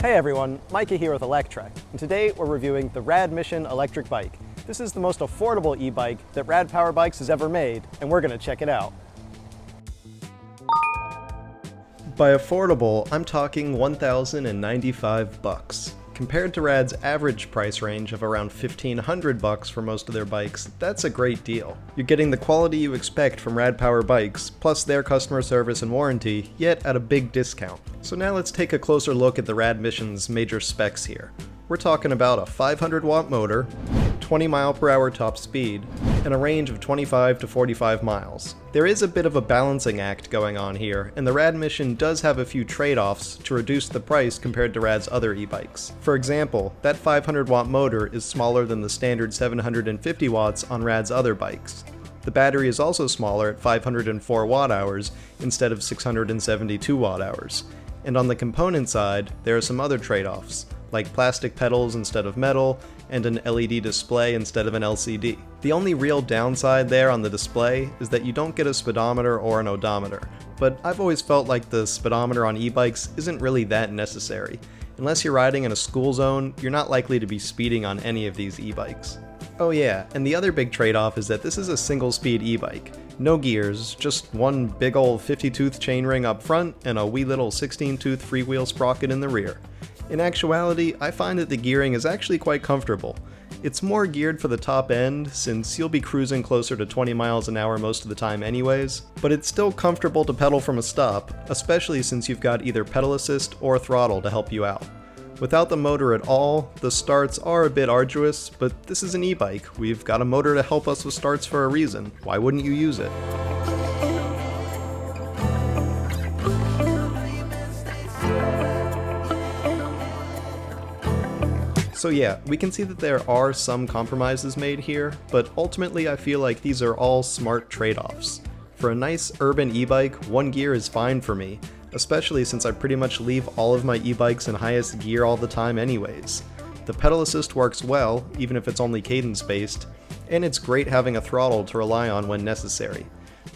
Hey everyone, Micah here with Electrek, and today we're reviewing the RadMission electric bike. This is the most affordable e-bike that Rad Power Bikes has ever made, and we're going to check it out. By affordable, I'm talking $1,095. Compared to Rad's average price range of around $1,500 for most of their bikes, that's a great deal. You're getting the quality you expect from Rad Power Bikes, plus their customer service and warranty, yet at a big discount. So now let's take a closer look at the RadMission's major specs here. We're talking about a 500-watt motor, 20-mile-per-hour top speed, and a range of 25 to 45 miles. There is a bit of a balancing act going on here, and the RadMission does have a few trade-offs to reduce the price compared to Rad's other e-bikes. For example, that 500-watt motor is smaller than the standard 750 watts on Rad's other bikes. The battery is also smaller at 504 watt-hours instead of 672 watt-hours. And on the component side, there are some other trade-offs, like plastic pedals instead of metal, and an LED display instead of an LCD. The only real downside there on the display is that you don't get a speedometer or an odometer, but I've always felt like the speedometer on e-bikes isn't really that necessary. Unless you're riding in a school zone, you're not likely to be speeding on any of these e-bikes. Oh yeah, and the other big trade-off is that this is a single-speed e-bike. No gears, just one big ol' 50-tooth chainring up front and a wee little 16-tooth freewheel sprocket in the rear. In actuality, I find that the gearing is actually quite comfortable. It's more geared for the top end, since you'll be cruising closer to 20 miles an hour most of the time anyways, but it's still comfortable to pedal from a stop, especially since you've got either pedal assist or throttle to help you out. Without the motor at all, the starts are a bit arduous, but this is an e-bike. We've got a motor to help us with starts for a reason. Why wouldn't you use it? So yeah, we can see that there are some compromises made here, but ultimately I feel like these are all smart trade-offs. For a nice urban e-bike, one gear is fine for me, especially since I pretty much leave all of my e-bikes in highest gear all the time anyways. The pedal assist works well, even if it's only cadence-based, and it's great having a throttle to rely on when necessary.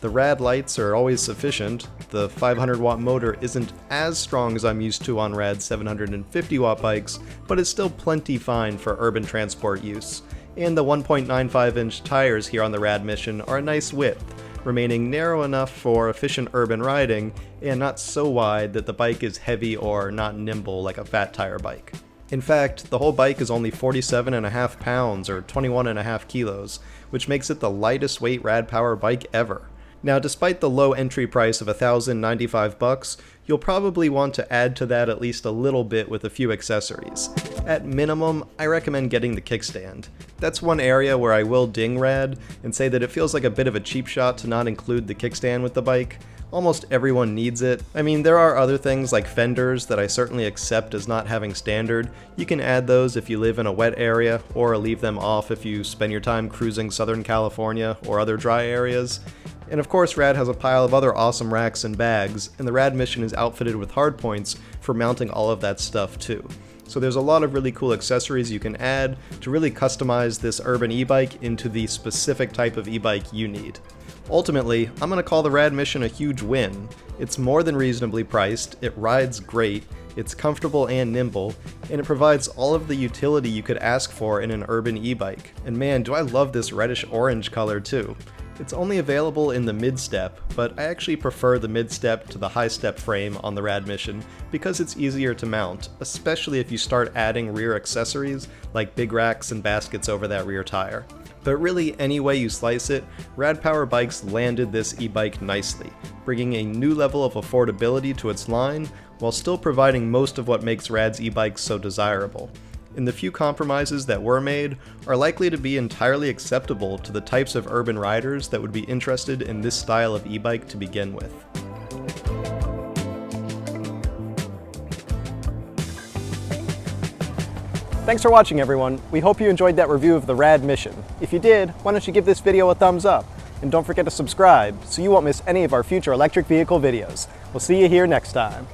The Rad lights are always sufficient, the 500-watt motor isn't as strong as I'm used to on Rad's 750-watt bikes, but it's still plenty fine for urban transport use, and the 1.95-inch tires here on the RadMission are a nice width, remaining narrow enough for efficient urban riding, and not so wide that the bike is heavy or not nimble like a fat tire bike. In fact, the whole bike is only 47.5 pounds or 21.5 kilos, which makes it the lightest weight Rad Power bike ever. Now, despite the low entry price of $1,095, you'll probably want to add to that at least a little bit with a few accessories. At minimum, I recommend getting the kickstand. That's one area where I will ding Rad and say that it feels like a bit of a cheap shot to not include the kickstand with the bike. Almost everyone needs it. I mean, there are other things like fenders that I certainly accept as not having standard. You can add those if you live in a wet area, or leave them off if you spend your time cruising Southern California or other dry areas. And of course, Rad has a pile of other awesome racks and bags, and the RadMission is outfitted with hardpoints for mounting all of that stuff too. So there's a lot of really cool accessories you can add to really customize this urban e-bike into the specific type of e-bike you need. Ultimately, I'm going to call the RadMission a huge win. It's more than reasonably priced, it rides great, it's comfortable and nimble, and it provides all of the utility you could ask for in an urban e-bike. And man, do I love this reddish orange color too. It's only available in the mid-step, but I actually prefer the mid-step to the high-step frame on the RadMission because it's easier to mount, especially if you start adding rear accessories like big racks and baskets over that rear tire. But really, any way you slice it, Rad Power Bikes landed this e-bike nicely, bringing a new level of affordability to its line while still providing most of what makes Rad's e-bikes so desirable. And the few compromises that were made are likely to be entirely acceptable to the types of urban riders that would be interested in this style of e-bike to begin with. Thanks for watching, everyone. We hope you enjoyed that review of the RadMission. If you did, why don't you give this video a thumbs up? And don't forget to subscribe so you won't miss any of our future electric vehicle videos. We'll see you here next time.